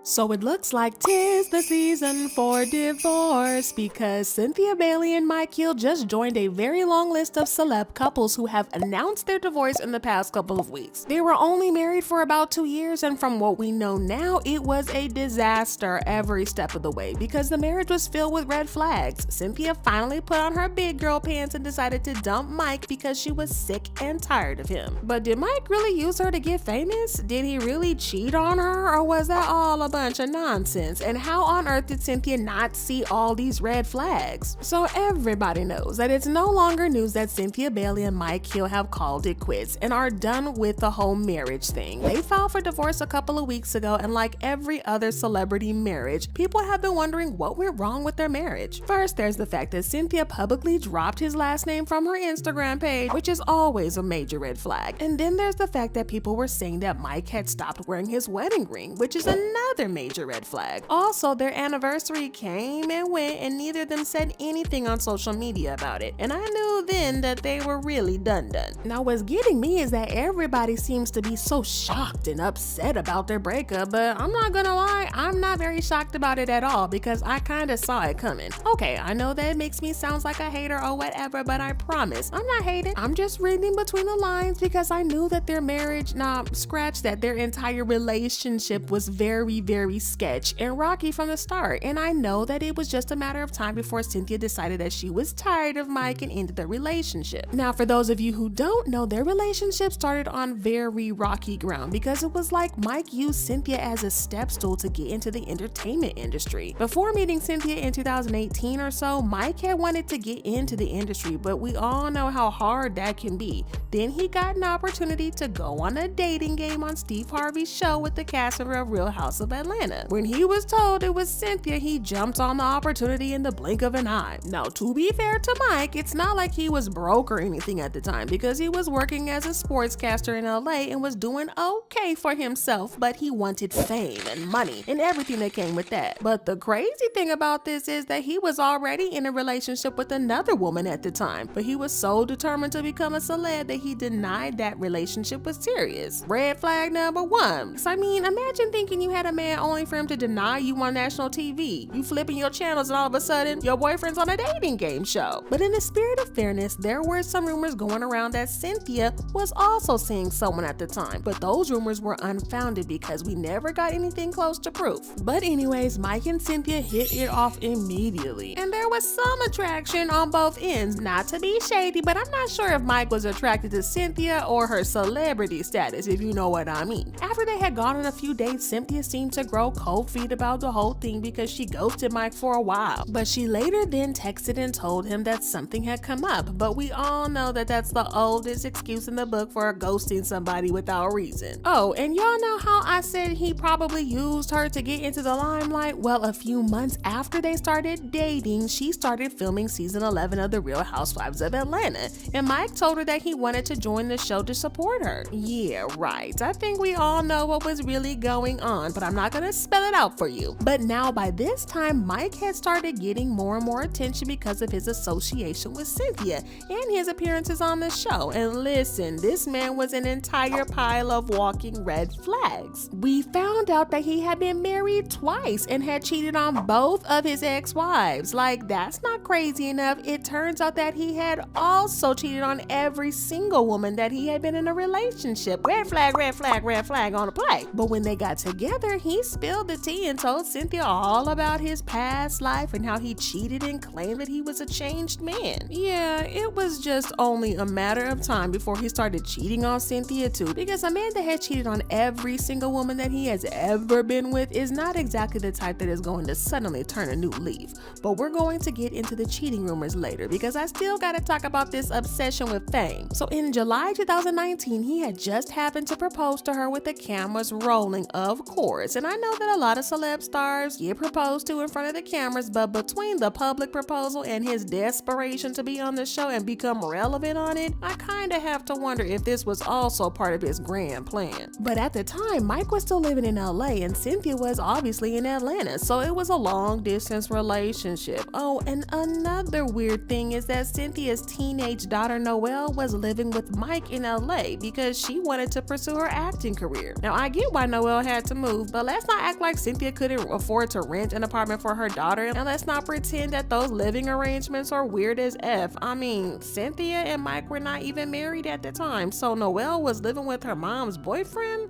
So it looks like 'tis the season for divorce because Cynthia Bailey and Mike Hill just joined a very long list of celeb couples who have announced their divorce in the past couple of weeks. They were only married for about 2 years, and from what we know now, it was a disaster every step of the way because the marriage was filled with red flags. Cynthia finally put on her big girl pants and decided to dump Mike because she was sick and tired of him. But did Mike really use her to get famous? Did he really cheat on her, or was that all a bunch of nonsense? And how on earth did Cynthia not see all these red flags? So everybody knows that it's no longer news that Cynthia Bailey and Mike Hill have called it quits and are done with the whole marriage thing. They filed for divorce a couple of weeks ago, and like every other celebrity marriage, people have been wondering what went wrong with their marriage. First, there's the fact that Cynthia publicly dropped his last name from her Instagram page, which is always a major red flag. And then there's the fact that people were saying that Mike had stopped wearing his wedding ring, which is another major red flag. Also, their anniversary came and went, and neither of them said anything on social media about it. And I knew then that they were really done. Now, what's getting me is that everybody seems to be so shocked and upset about their breakup, but I'm not gonna lie, I'm not very shocked about it at all because I kinda saw it coming. Okay, I know that it makes me sound like a hater or whatever, but I promise, I'm not hating. I'm just reading between the lines because I knew that their marriage, their entire relationship was very sketch and rocky from the start, and I know that it was just a matter of time before Cynthia decided that she was tired of Mike and ended the relationship. Now, for those of you who don't know, their relationship started on very rocky ground because it was like Mike used Cynthia as a step stool to get into the entertainment industry. Before meeting Cynthia in 2018 or so, Mike had wanted to get into the industry, but we all know how hard that can be. Then he got an opportunity to go on a dating game on Steve Harvey's show with the cast of Real House of Atlanta. When he was told it was Cynthia, he jumped on the opportunity in the blink of an eye. Now, to be fair to Mike, it's not like he was broke or anything at the time because he was working as a sportscaster in LA and was doing okay for himself, but he wanted fame and money and everything that came with that. But the crazy thing about this is that he was already in a relationship with another woman at the time, but he was so determined to become a celeb that he denied that relationship was serious. Red flag number one. So, I mean, imagine thinking you had a man only for him to deny you on national TV. You flipping your channels and all of a sudden your boyfriend's on a dating game show. But in the spirit of fairness, there were some rumors going around that Cynthia was also seeing someone at the time, but those rumors were unfounded because we never got anything close to proof. But anyways, Mike and Cynthia hit it off immediately, and there was some attraction on both ends. Not to be shady, but I'm not sure if Mike was attracted to Cynthia or her celebrity status, if you know what I mean. After they had gone on a few dates, Cynthia seemed to grow cold feet about the whole thing because she ghosted Mike for a while, but she later then texted and told him that something had come up. But we all know that that's the oldest excuse in the book for ghosting somebody without reason. Oh, and y'all know how I said he probably used her to get into the limelight? Well, a few months after they started dating, she started filming season 11 of The Real Housewives of Atlanta, and Mike told her that he wanted to join the show to support her. Yeah, right. I think we all know what was really going on, but I'm not gonna spell it out for you. But now by this time, Mike had started getting more and more attention because of his association with Cynthia and his appearances on the show. And listen, this man was an entire pile of walking red flags. We found out that he had been married twice and had cheated on both of his ex-wives. Like, that's not crazy enough. It turns out that he had also cheated on every single woman that he had been in a relationship. Red flag on the play. But when they got together, he spilled the tea and told Cynthia all about his past life and how he cheated and claimed that he was a changed man. Yeah, it was just only a matter of time before he started cheating on Cynthia too, because a man that has cheated on every single woman that he has ever been with is not exactly the type that is going to suddenly turn a new leaf. But we're going to get into the cheating rumors later because I still gotta talk about this obsession with fame. So in July 2019, he had just happened to propose to her with the cameras rolling, of course. And I know that a lot of celeb stars get proposed to in front of the cameras, but between the public proposal and his desperation to be on the show and become relevant on it, I kinda have to wonder if this was also part of his grand plan. But at the time, Mike was still living in LA and Cynthia was obviously in Atlanta, so it was a long distance relationship. Oh, and another weird thing is that Cynthia's teenage daughter Noelle was living with Mike in LA because she wanted to pursue her acting career. Now, I get why Noelle had to move, but let's not act like Cynthia couldn't afford to rent an apartment for her daughter, and let's not pretend that those living arrangements are weird as F. I mean, Cynthia and Mike were not even married at the time, so Noelle was living with her mom's boyfriend?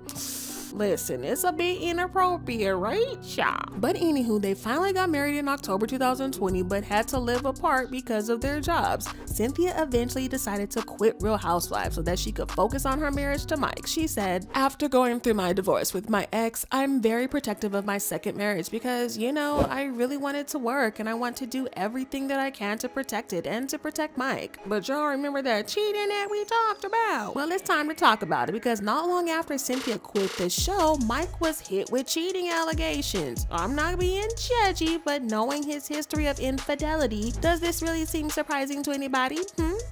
Listen, it's a bit inappropriate, right? Yeah. But anywho, they finally got married in October 2020, but had to live apart because of their jobs. Cynthia eventually decided to quit Real Housewives so that she could focus on her marriage to Mike. She said, "After going through my divorce with my ex, I'm very protective of my second marriage because, you know, I really want it to work and I want to do everything that I can to protect it and to protect Mike." But y'all remember that cheating that we talked about? Well, it's time to talk about it because not long after Cynthia quit the show, Mike was hit with cheating allegations. I'm not being judgy, but knowing his history of infidelity, does this really seem surprising to anybody?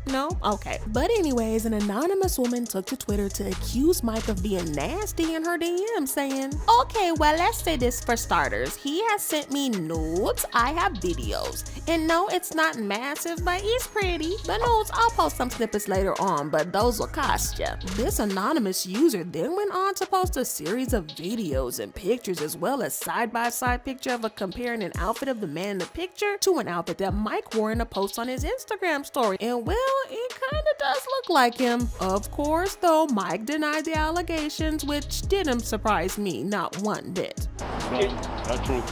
No? Okay. But anyways, an anonymous woman took to Twitter to accuse Mike of being nasty in her DM, saying, "Okay, well, let's say this for starters. He has sent me nudes, I have videos, and no, it's not massive, but it's pretty. The nudes, I'll post some snippets later on, but those will cost ya." This anonymous user then went on to post a series of videos and pictures, as well as side-by-side picture of comparing an outfit of the man in the picture to an outfit that Mike wore in a post on his Instagram story. And well, it kind of does look like him. Of course, though, Mike denied the allegations, which didn't surprise me, not one bit. No, not true.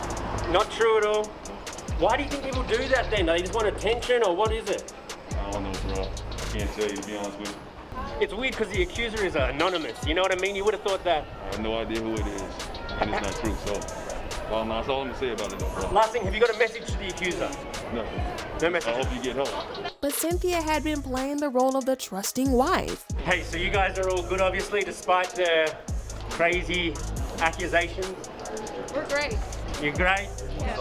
Not true at all. Why do you think people do that then? They just want attention, or what is it? I don't know, bro. I can't tell you, to be honest with you. It's weird because the accuser is anonymous. You know what I mean? You would have thought that. I have no idea who it is, and it's not true. So, well, that's all I'm gonna say about it, though, bro. Last thing, have you got a message to the accuser? Nothing. No message. I hope you get help. But Cynthia had been playing the role of the trusting wife. Hey, so you guys are all good, obviously, despite the crazy accusations. We're great. You're great. Yeah.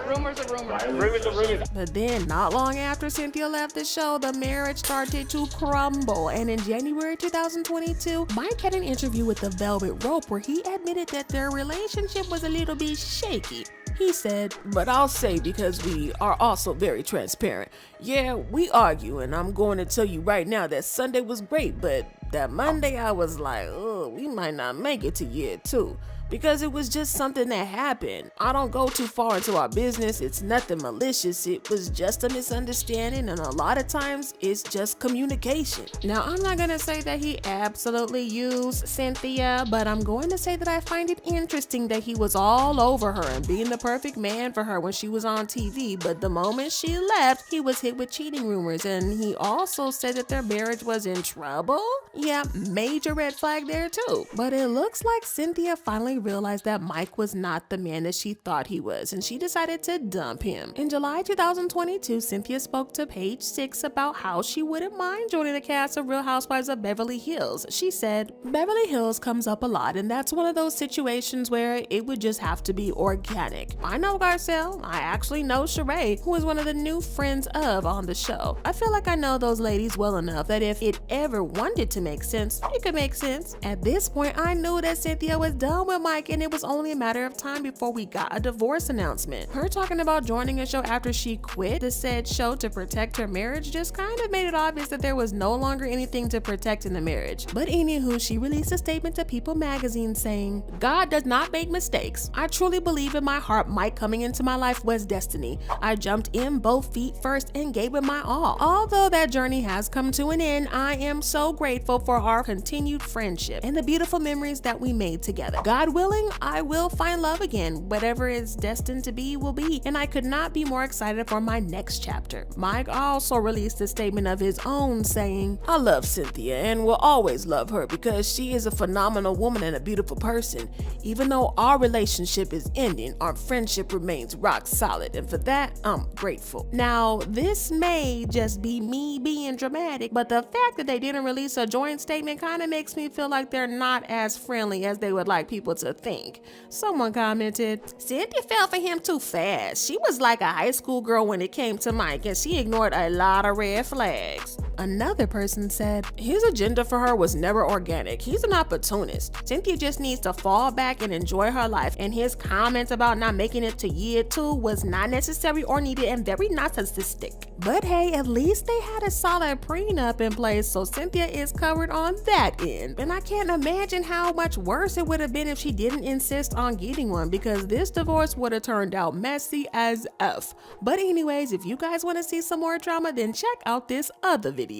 Rumors are rumors. Rumors are rumors. But then, not long after Cynthia left the show, the marriage started to crumble. And in January 2022, Mike had an interview with the Velvet Rope where he admitted that their relationship was a little bit shaky. He said, "But I'll say, because we are also very transparent, yeah, we argue, and I'm going to tell you right now that Sunday was great, but that Monday I was like, oh, we might not make it to year 2. Because it was just something that happened. I don't go too far into our business. It's nothing malicious. It was just a misunderstanding, and a lot of times it's just communication." Now, I'm not gonna say that he absolutely used Cynthia, but I'm going to say that I find it interesting that he was all over her and being the perfect man for her when she was on TV, but the moment she left, he was hit with cheating rumors, and he also said that their marriage was in trouble. Yeah, major red flag there too. But it looks like Cynthia finally realized that Mike was not the man that she thought he was, and she decided to dump him. In July 2022, Cynthia spoke to Page 6 about how she wouldn't mind joining the cast of Real Housewives of Beverly Hills. She said, "Beverly Hills comes up a lot, and that's one of those situations where it would just have to be organic. I know Garcelle. I actually know Sheree, who is one of the new friends of on the show. I feel like I know those ladies well enough that if it ever wanted to make sense, it could make sense." At this point, I knew that Cynthia was done with Mike, and it was only a matter of time before we got a divorce announcement. Her talking about joining a show after she quit the said show to protect her marriage just kind of made it obvious that there was no longer anything to protect in the marriage. But anywho, she released a statement to People magazine saying, "God does not make mistakes. I truly believe in my heart Mike coming into my life was destiny. I jumped in both feet first and gave it my all. Although that journey has come to an end, I am so grateful for our continued friendship and the beautiful memories that we made together. God willing, I will find love again. Whatever is destined to be will be, and I could not be more excited for my next chapter." Mike also released a statement of his own saying, "I love Cynthia and will always love her because she is a phenomenal woman and a beautiful person. Even though our relationship is ending, our friendship remains rock solid, and for that, I'm grateful." Now, this may just be me being dramatic, but the fact that they didn't release a joint statement kind of makes me feel like they're not as friendly as they would like people to think. Someone commented, "Cynthia fell for him too fast. She was like a high school girl when it came to Mike, and she ignored a lot of red flags." Another person said, his agenda for her was never organic. He's an opportunist. Cynthia just needs to fall back and enjoy her life, and his comments about not making it to year 2 was not necessary or needed and very narcissistic. But hey, at least they had a solid prenup in place, so Cynthia is covered on that end. And I can't imagine how much worse it would have been if she didn't insist on getting one, because this divorce would have turned out messy as F. But anyways, if you guys want to see some more drama, then check out this other video.